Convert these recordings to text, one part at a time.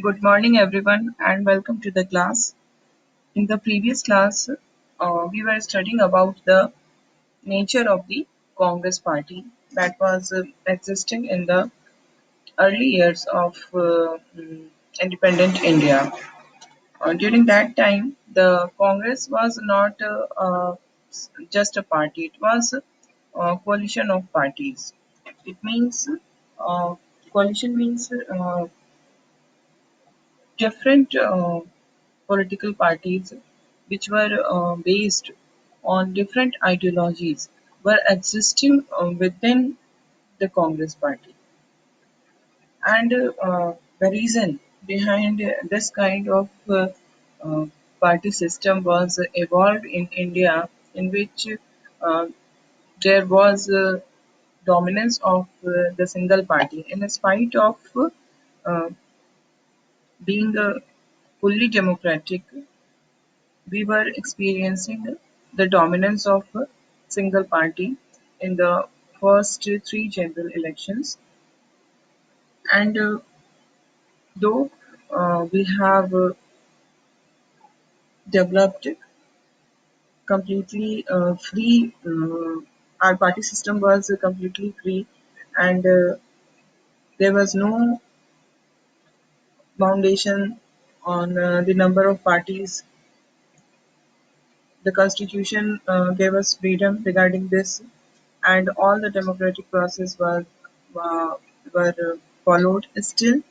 Good morning, everyone, and welcome to the class. In the previous class, we were studying about the nature of the Congress Party that was existing in the early years of independent India. During that time, the Congress was not just a party; it was a coalition of parties. It means coalition means different political parties which were based on different ideologies were existing within the Congress party. And the reason behind this kind of uh, party system was evolved in India, in which uh, there was dominance of the single party, in spite of being fully democratic. We were experiencing the dominance of a single party in the first three general elections. And though we have developed completely free, our party system was completely free, and there was no foundation on the number of parties. The constitution gave us freedom regarding this, and all the democratic process uh, were followed. Still,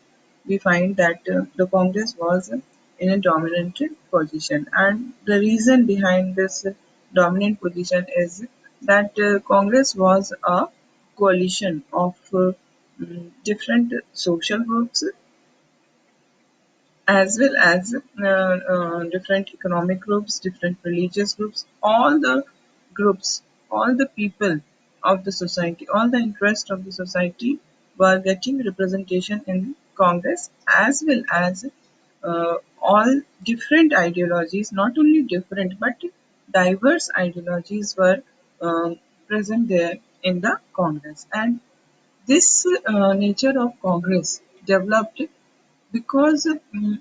we find that the Congress was in a dominant position, and the reason behind this dominant position is that Congress was a coalition of different social groups as well as different economic groups, different religious groups, all the groups, all the people of the society, all the interests of the society were getting representation in Congress, as well as all different ideologies, not only different but diverse ideologies were present there in the Congress. And this nature of Congress developed because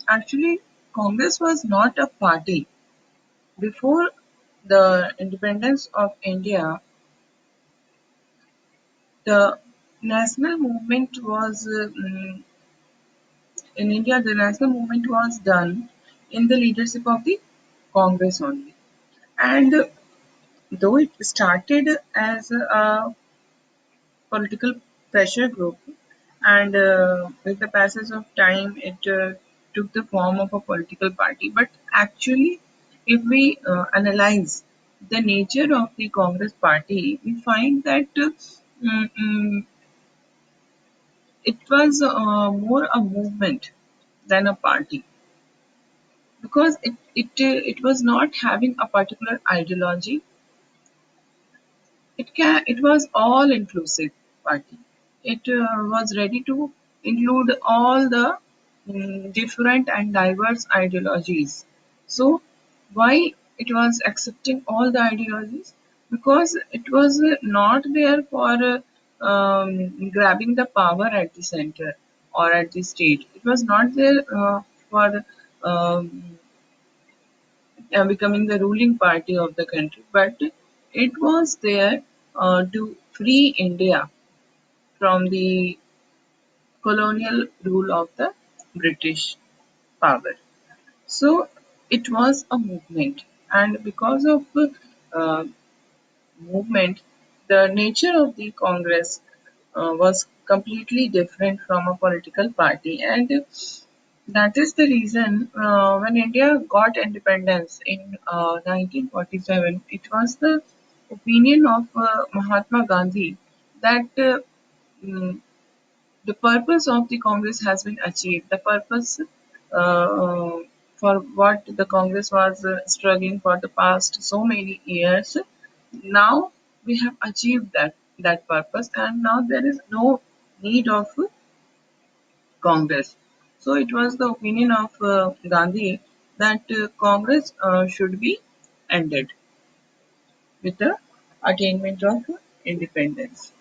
actually Congress was not a party. Before the independence of India, the national movement was in India. The national movement was done in the leadership of the Congress only, and though it started as a political pressure group, and with the passage of time, it took the form of a political party. But actually, if we analyze the nature of the Congress party, we find that mm, mm, it was more a movement than a party because it was not having a particular ideology. It was all inclusive party. It was ready to include all the different and diverse ideologies. So why it was accepting all the ideologies? Because it was not there for grabbing the power at the center or at the state. It was not there for um, becoming the ruling party of the country, but it was there to free India from the colonial rule of the British power. So it was a movement, and because of uh, movement, the nature of the Congress was completely different from a political party, and that is the reason when India got independence in 1947, it was the opinion of Mahatma Gandhi that mm, the purpose of the Congress has been achieved. The purpose for what the Congress was struggling for the past so many years, now we have achieved that purpose, and now there is no need of Congress. So it was the opinion of Gandhi that Congress should be ended with the attainment of independence.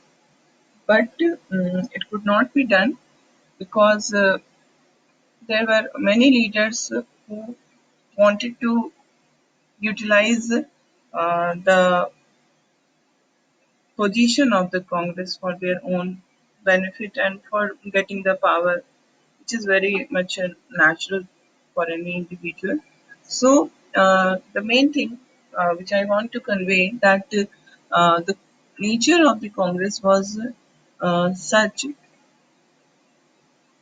But it could not be done because there were many leaders who wanted to utilize the position of the Congress for their own benefit and for getting the power, which is very much natural for any individual. So, the main thing which I want to convey that the nature of the Congress was such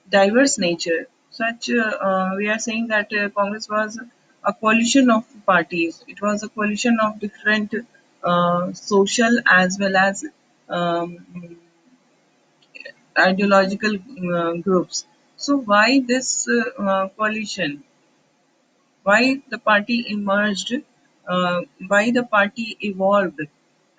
diverse nature. Such we are saying that Congress was a coalition of parties. It was a coalition of different social as well as um, ideological groups. So why this coalition? Why the party emerged? Why the party evolved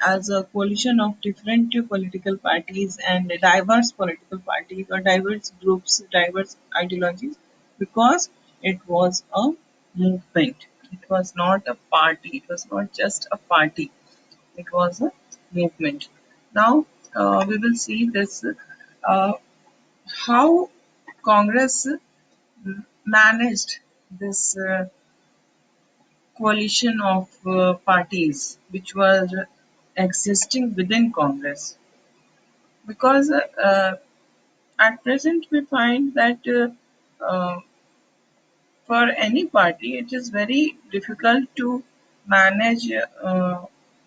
as a coalition of different political parties and diverse political parties or diverse groups, diverse ideologies? Because it was a movement. It was not a party. It was not just a party. It was a movement. Now we will see this. How Congress managed this coalition of parties which were existing within Congress. Because at present we find that for any party it is very difficult to manage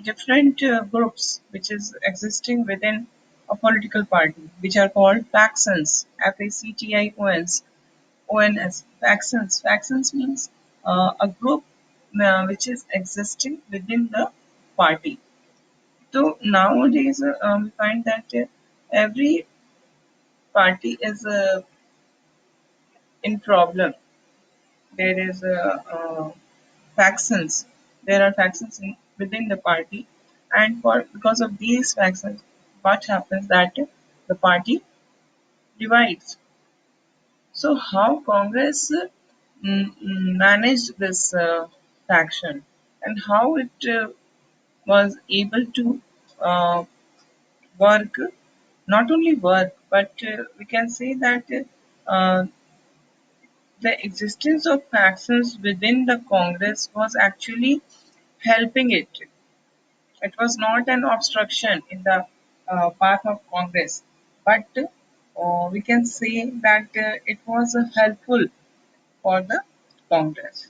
different groups which is existing within a political party, which are called factions, FACTIONs. ONS, factions. Factions means a group which is existing within the party. So nowadays we find that every party is in problem. There is factions. There are factions within the party, and for because of these factions, what happens that the party divides. So how Congress managed this faction and how it was able to uh, work, not only work, but we can say that the existence of factions within the Congress was actually helping it. It was not an obstruction in the path of Congress, but we can say that it was helpful for the Congress.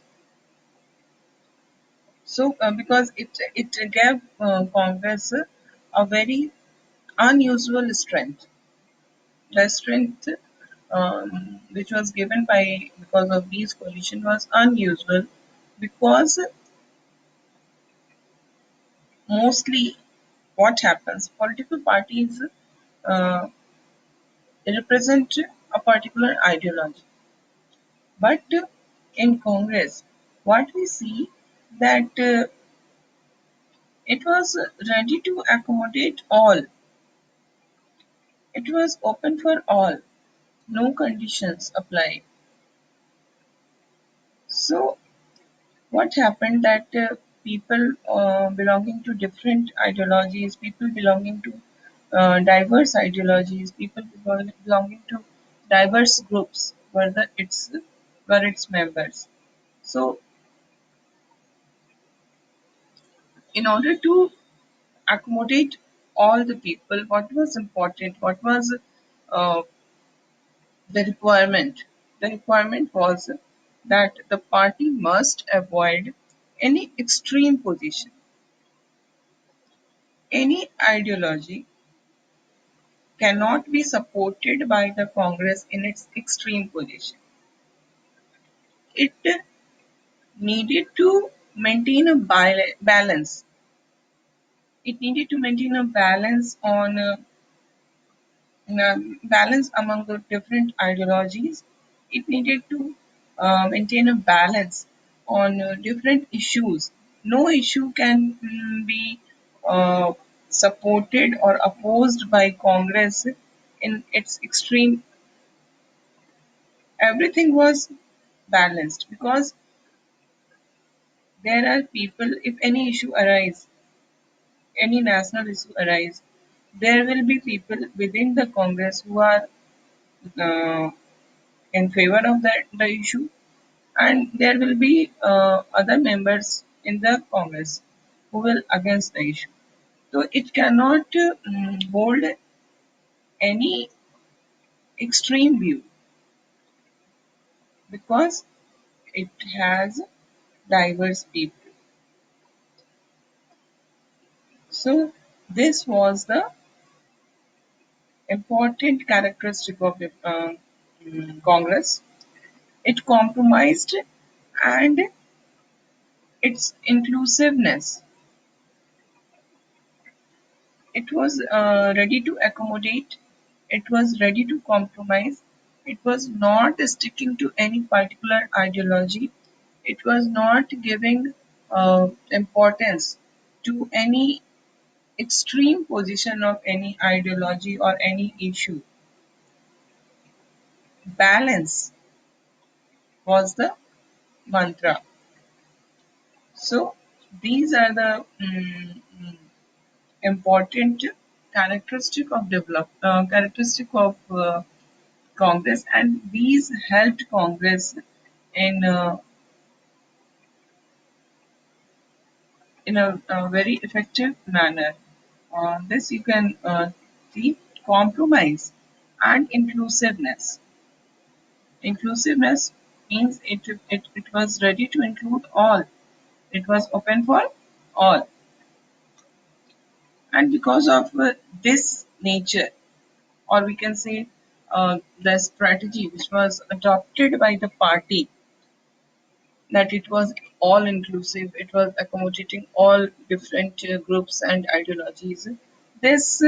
So, because it gave Congress a very unusual strength, the strength which was given by because of these coalition was unusual because mostly what happens political parties uh, represent a particular ideology, but in Congress what we see that it was ready to accommodate all. It was open for all. No conditions applied. So, what happened that people belonging to different ideologies, people belonging to diverse ideologies, people belonging to diverse groups were its members. So, in order to accommodate all the people, what was important, what was uh, the requirement? The requirement was that the party must avoid any extreme position, any ideology cannot be supported by the Congress in its extreme position. It needed to maintain a balance. It needed to maintain a balance on balance among the different ideologies. It needed to maintain a balance on different issues. No issue can be uh, supported or opposed by Congress in its extreme. Everything was balanced because there are people, if any issue arise, any national issue arise, there will be people within the Congress who are uh, in favor of the issue, and there will be other members in the Congress who will against the issue. So it cannot hold any extreme view because it has diverse people. So this was the important characteristic of the Congress. It compromised, and its inclusiveness. It was ready to accommodate. It was ready to compromise. It was not sticking to any particular ideology. It was not giving importance to any extreme position of any ideology or any issue. Balance was the mantra. So these are the important characteristic of Congress, and these helped Congress in a very effective manner. This you can see compromise and inclusiveness. Inclusiveness means it was ready to include all. It was open for all, and because of this nature, or we can say the strategy which was adopted by the party, that it was all inclusive, it was accommodating all different groups and ideologies. This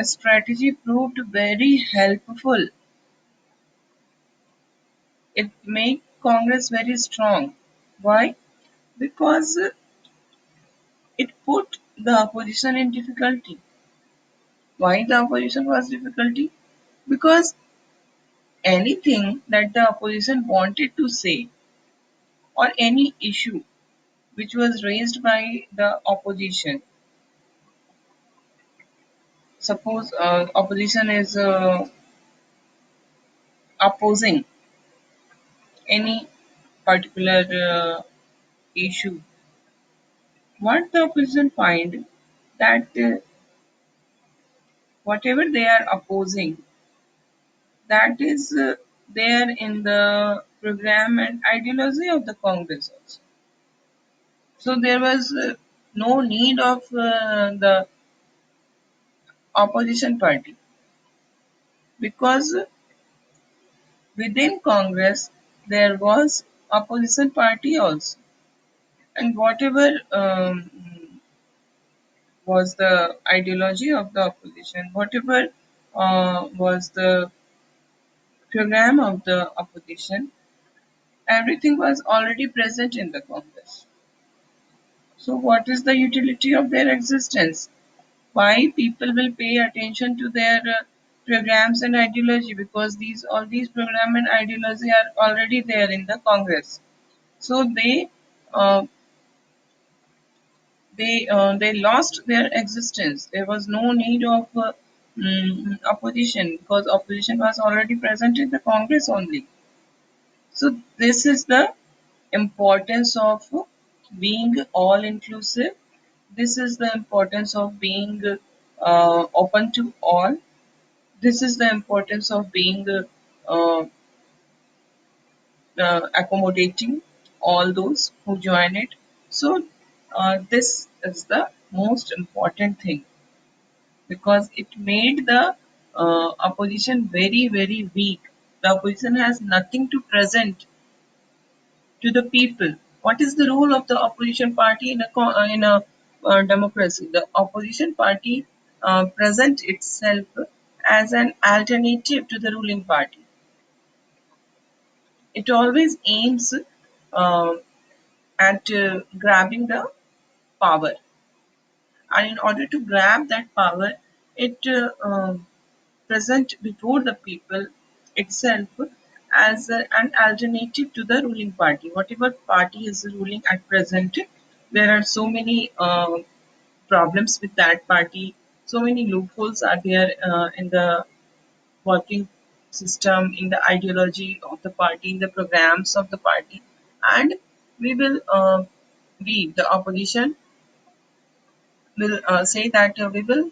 strategy proved very helpful. It made Congress very strong. Why? Because it put the opposition in difficulty. Why the opposition was difficulty? Because anything that the opposition wanted to say, or any issue which was raised by the opposition, suppose opposition is opposing any particular issue, what the opposition find that whatever they are opposing, that is there in the program and ideology of the Congress also. So there was no need of the opposition party, because within Congress there was opposition party also, and whatever was the ideology of the opposition, whatever was the program of the opposition, everything was already present in the Congress. So, what is the utility of their existence? Why people will pay attention to their programs and ideology? Because these all these program and ideology are already there in the Congress. So uh, they lost their existence. There was no need of opposition, because opposition was already present in the Congress only. So this is the importance of being all inclusive. This is the importance of being open to all. This is the importance of being uh, accommodating all those who join it. So this is the most important thing, because it made the opposition very very weak. The opposition has nothing to present to the people. What is the role of the opposition party in a democracy? The opposition party present itself as an alternative to the ruling party. It always aims uh, at grabbing the power, and in order to grab that power, it present before the people itself as an alternative to the ruling party. Whatever party is ruling at present, there are so many problems with that party. So many loopholes are there in the working. system, in the ideology of the party, in the programs of the party, and we will we, the opposition, will say that we will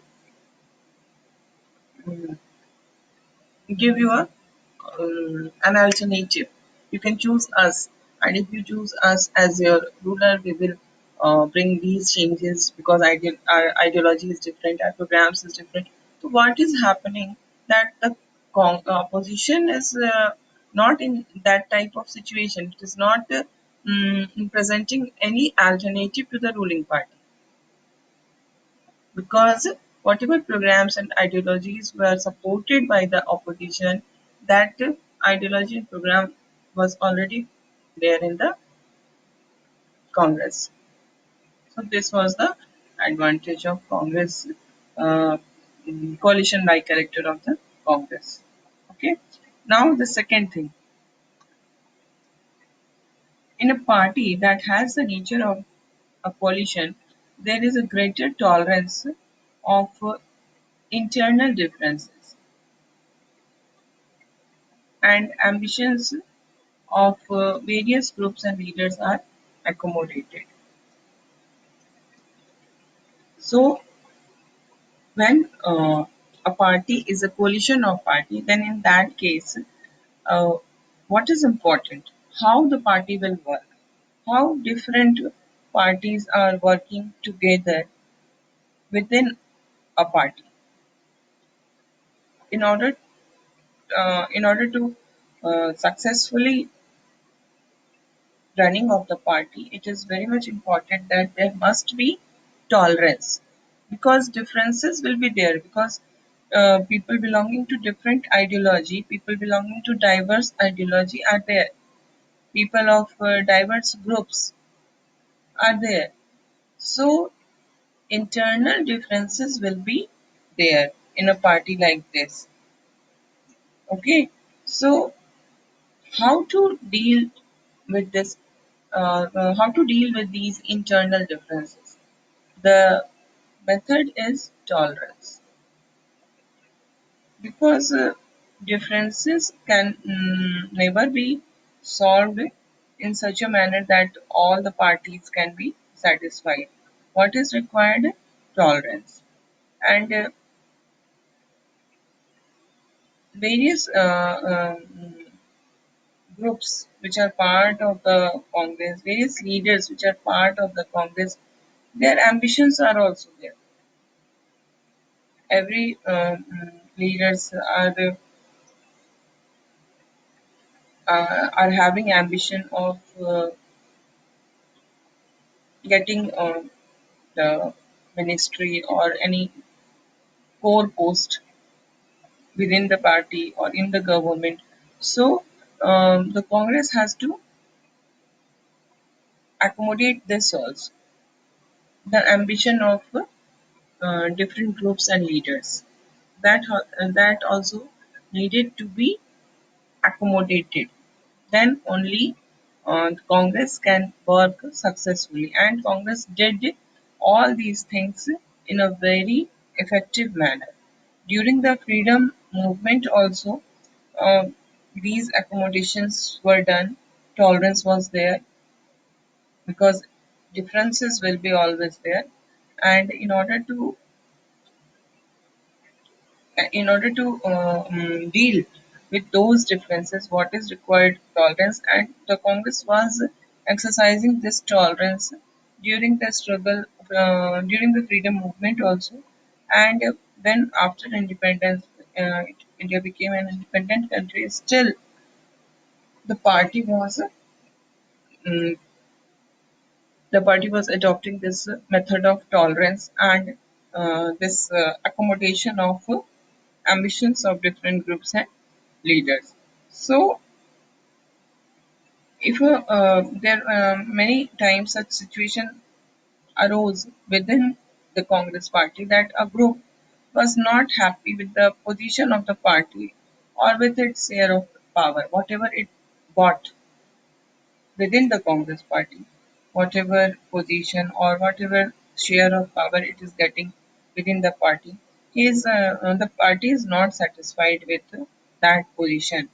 mm, give you an alternative. You can choose us, and if you choose us as your ruler, we will bring these changes because our ideology is different, our programs is different. So what is happening that the opposition is not in that type of situation. It is not presenting any alternative to the ruling party because whatever programs and ideologies were supported by the opposition, that ideology and program was already there in the Congress. So this was the advantage of Congress, uh, coalition like character of the Congress. Okay. Now the second thing, in a party that has the nature of a coalition, there is a greater tolerance of internal differences and ambitions of various groups and leaders are accommodated. So, when a party is a coalition of party, then in that case, uh, what is important? How the party will work, how different parties are working together within a party in order to successfully running of the party, it is very much important that there must be tolerance because differences will be there because people belonging to different ideology, people belonging to diverse ideology are there, people of diverse groups are there. So internal differences will be there in a party like this. Okay, so how to deal with this? How to deal with these internal differences? The method is tolerance because differences can never be solved in such a manner that all the parties can be satisfied. What is required? Tolerance. And various groups which are part of the Congress, various leaders which are part of the Congress, their ambitions are also there. Every leaders are having ambition of getting the ministry or any core post within the party or in the government. So the Congress has to accommodate this also, the ambition of different groups and leaders. That also needed to be accommodated. Then only Congress can work successfully. And Congress did all these things in a very effective manner. During the freedom movement, also, uh, these accommodations were done. Tolerance was there because differences will be always there. And in order to deal with those differences, what is required? Tolerance, and the Congress was exercising this tolerance during the struggle, during the freedom movement also, and then after independence, India became an independent country. Still, the party was um, adopting this method of tolerance and this accommodation of ambitions of different groups and leaders. So, if there many times such situation arose within the Congress party that a group was not happy with the position of the party or with its share of power, whatever it got within the Congress party, whatever position or whatever share of power it is getting within the party, the party is not satisfied with. that position,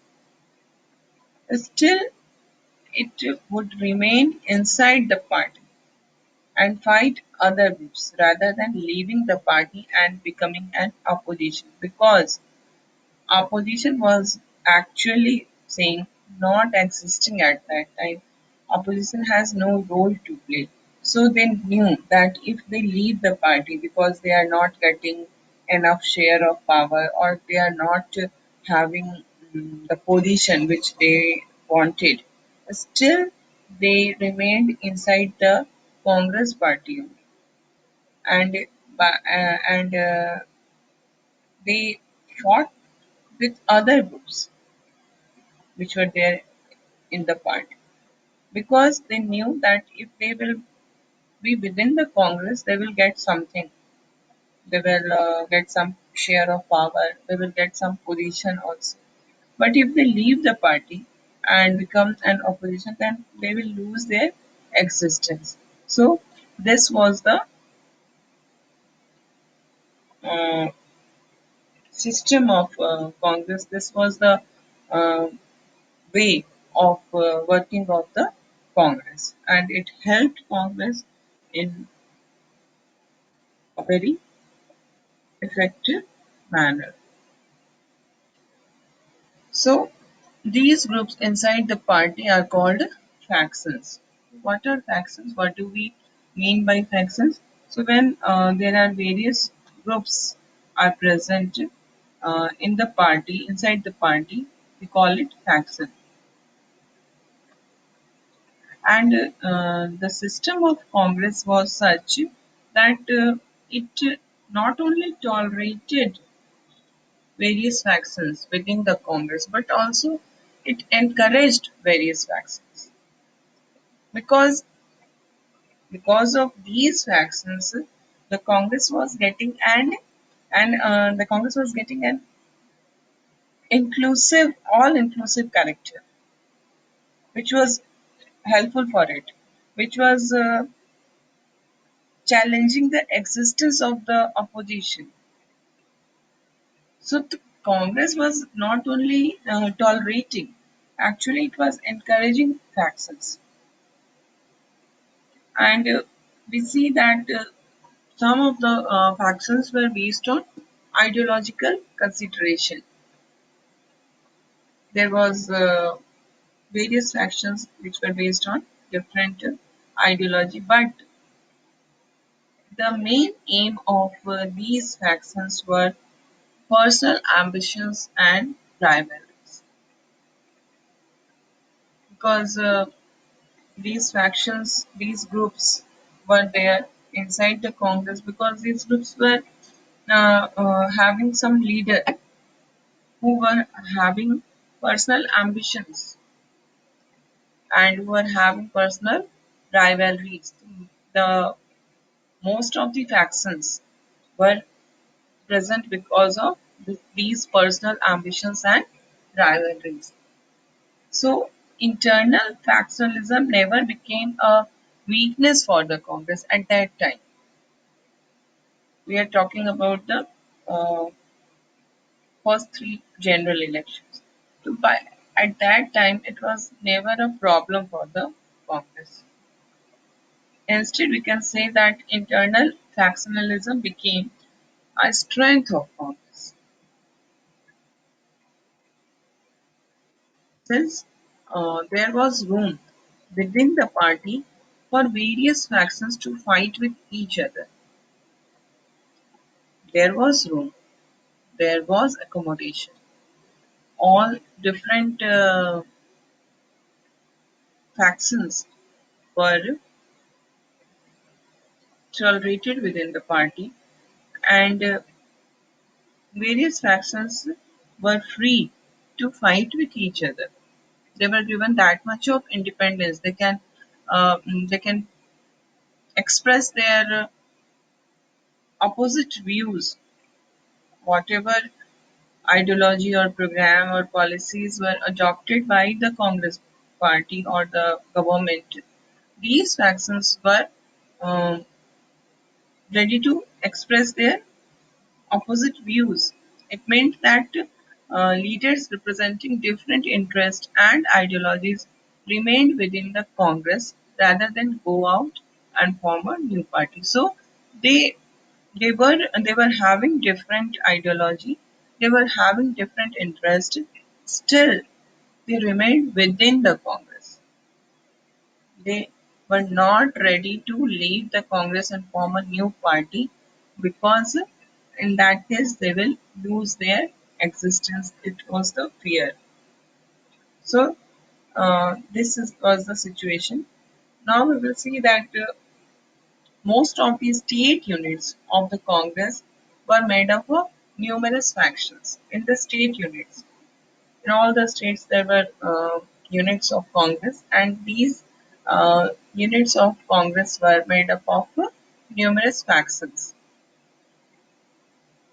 still it would remain inside the party and fight other groups rather than leaving the party and becoming an opposition, because opposition was actually saying not existing at that time. Opposition has no role to play. So they knew that if they leave the party because they are not getting enough share of power, or they are not having the position which they wanted, still they remained inside the Congress party only. And they fought with other groups which were there in the party, because they knew that if they will be within the Congress, they will get something. They will get some share of power. They will get some position also. But if they leave the party and become an opposition, then they will lose their existence. So this was the uh, system of Congress. This was the uh, way of working of the Congress, and it helped Congress in a very effective manner. So these groups inside the party are called factions. What are factions? What do we mean by factions? So when there are various groups are present in the party, inside the party, we call it faction. And the system of Congress was such that it not only tolerated various factions within the Congress, but also it encouraged various factions, because of these factions, the Congress was getting the Congress was getting an inclusive, all inclusive character, which was helpful for it, which was challenging the existence of the opposition. So the Congress was not only tolerating, actually it was encouraging factions. And we see that some of the factions were based on ideological consideration. There was various factions which were based on different ideology, but the main aim of these factions were personal ambitions and rivalries, because these factions, these groups were there inside the Congress because these groups were having some leader who were having personal ambitions and who were having personal rivalries. The most of the factions were present because of these personal ambitions and rivalries. So internal factionalism never became a weakness for the Congress at that time. We are talking about the uh, first three general elections. So at that time, it was never a problem for the Congress. Instead, we can say that internal factionalism became a strength of Congress. Since there was room within the party for various factions to fight with each other, there was room, there was accommodation. All different factions were tolerated within the party, and various factions were free to fight with each other. They were given that much of independence. They can express their opposite views, whatever ideology or program or policies were adopted by the Congress party or the government. These factions were um, ready to express their opposite views. It meant that leaders representing different interests and ideologies remained within the Congress rather than go out and form a new party. So they they were having different ideology, they were having different interest. Still, they remained within the Congress. They were not ready to leave the Congress and form a new party because in that case they will lose their existence. It was the fear. So was the situation. Now we will see that most of the state units of the Congress were made up of numerous factions. In the state units, in all the states, there were units of Congress, and these units of Congress were made up of numerous factions.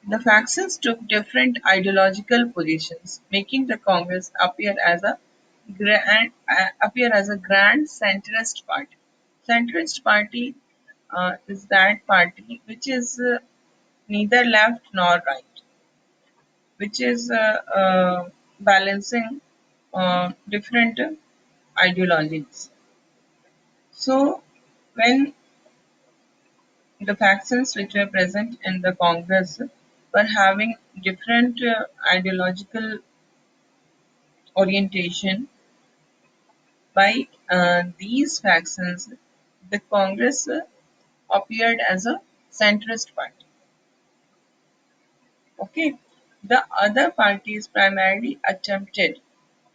The factions took different ideological positions, making the Congress appear as a grand centrist party. Centrist party is that party which is neither left nor right, which is balancing different ideologies. So, when the factions which were present in the Congress were having different ideological orientation by these factions, the Congress appeared as a centrist party. Okay, the other parties primarily attempted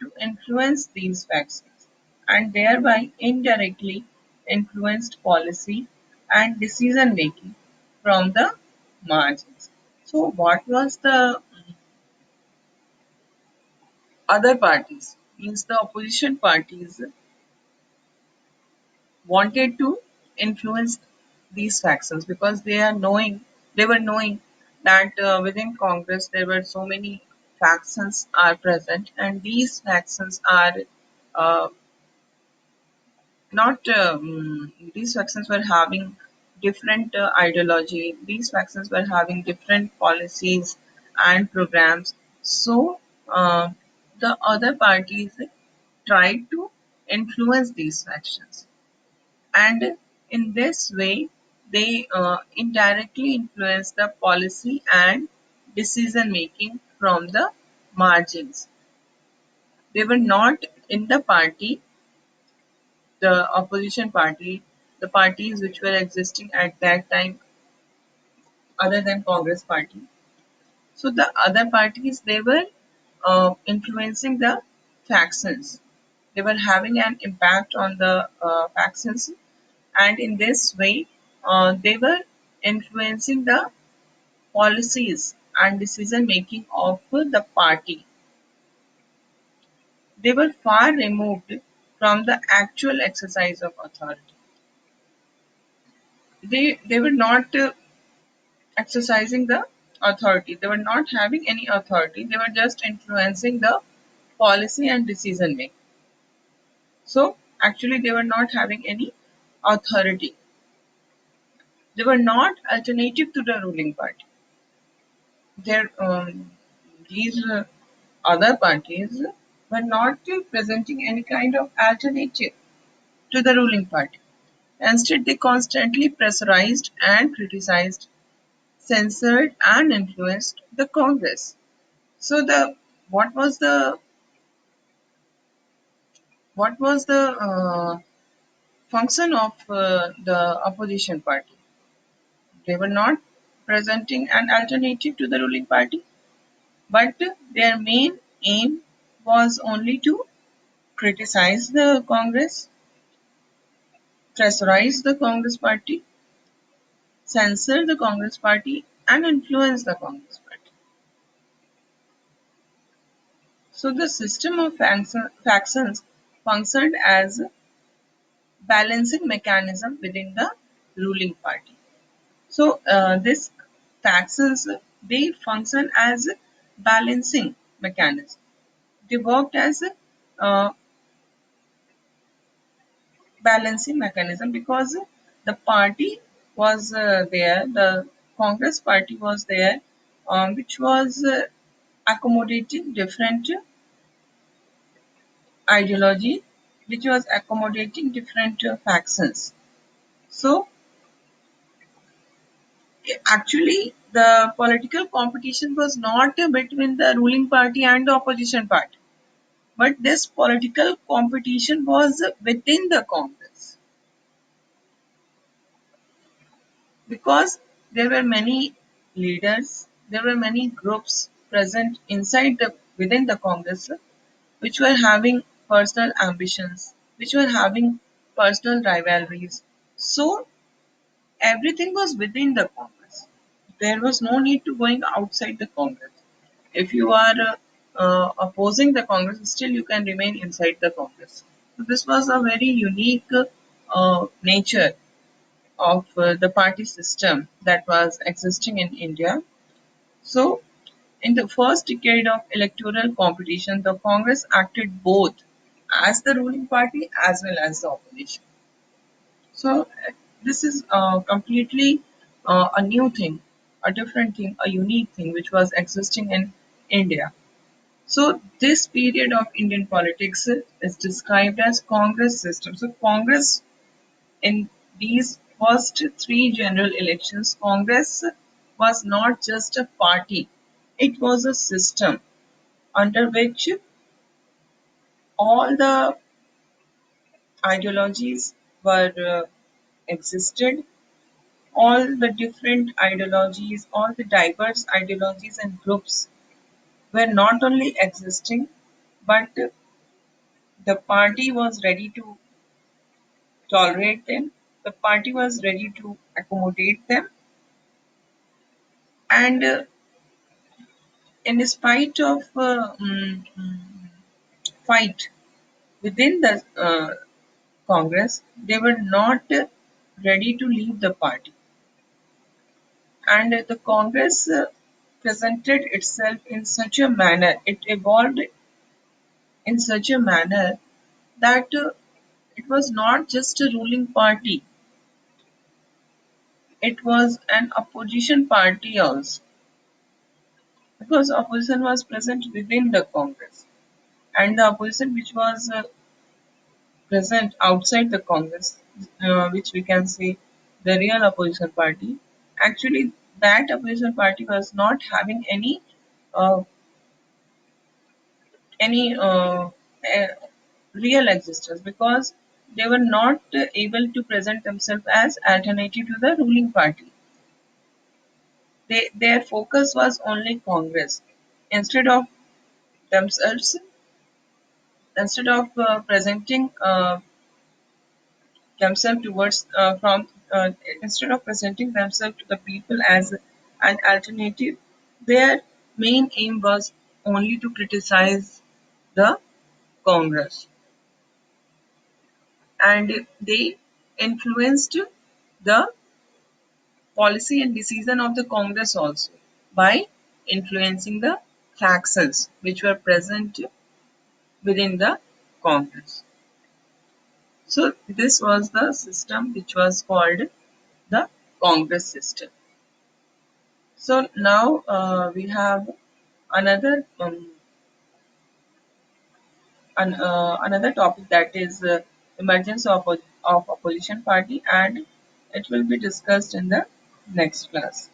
to influence these factions and thereby indirectly influenced policy and decision making from the margins. So, what was the other parties? Means the opposition parties wanted to influence these factions because they were knowing that within Congress there were so many factions are present, and these factions are uh, not these factions were having different ideology, these factions were having different policies and programs. So uh, the other parties tried to influence these factions, and in this way they indirectly influence the policy and decision making from the margins. They were not in the party, the opposition party, the parties which were existing at that time other than Congress party. So the other parties, they were influencing the factions. They were having an impact on the factions, and in this way, they were influencing the policies and decision making of the party. They were far removed from the actual exercise of authority. They were not exercising the authority. They were not having any authority. They were just influencing the policy and decision making. So actually, they were not having any authority. They were not alternative to the ruling party. Their these other parties were not presenting any kind of alternative to the ruling party. Instead, they constantly pressurized and criticized, censored and influenced the Congress. So the what was the what was the function of the opposition party? They were not presenting an alternative to the ruling party, but their main aim was only to criticize the Congress, pressurize the Congress party, censor the Congress party, and influence the Congress party. So the system of factions functioned as balancing mechanism within the ruling party. So this factions, they function as balancing mechanism. They worked as a balancing mechanism because the party was there, the Congress party was there, which was accommodating different ideology, which was accommodating different factions. So actually, the political competition was not between the ruling party and the opposition party, but this political competition was within the Congress, because there were many leaders, there were many groups present inside the within the Congress, which were having personal ambitions, which were having personal rivalries. So everything was within the Congress. There was no need to going outside the Congress. If you are opposing the Congress, still you can remain inside the Congress. So this was a very unique nature of the party system that was existing in India. So, in the first decade of electoral competition, the Congress acted both as the ruling party as well as the opposition. So, this is completely a new thing, a different thing, a unique thing which was existing in India. So, this period of Indian politics is described as Congress system. So, Congress in these first three general elections, Congress was not just a party, it was a system under which all the ideologies were existed, all the different ideologies, all the diverse ideologies and groups were not only existing, but the party was ready to tolerate them, the party was ready to accommodate them, and in spite of fight within the Congress, they were not ready to leave the party. And the Congress presented itself in such a manner, it evolved in such a manner that it was not just a ruling party, it was an opposition party also, because opposition was present within the Congress. And the opposition which was present outside the Congress, which we can say the real opposition party, actually that opposition party was not having uh, any real existence, because they were not able to present themselves as alternative to the ruling party. Their focus was only Congress. Instead of themselves, instead of presenting themselves towards from instead of presenting themselves to the people as an alternative, their main aim was only to criticize the Congress, and they influenced the policy and decision of the Congress also by influencing the factions which were present within the Congress. So this was the system which was called the Congress system. So now we have another another topic, that is emergence of opposition party, and it will be discussed in the next class.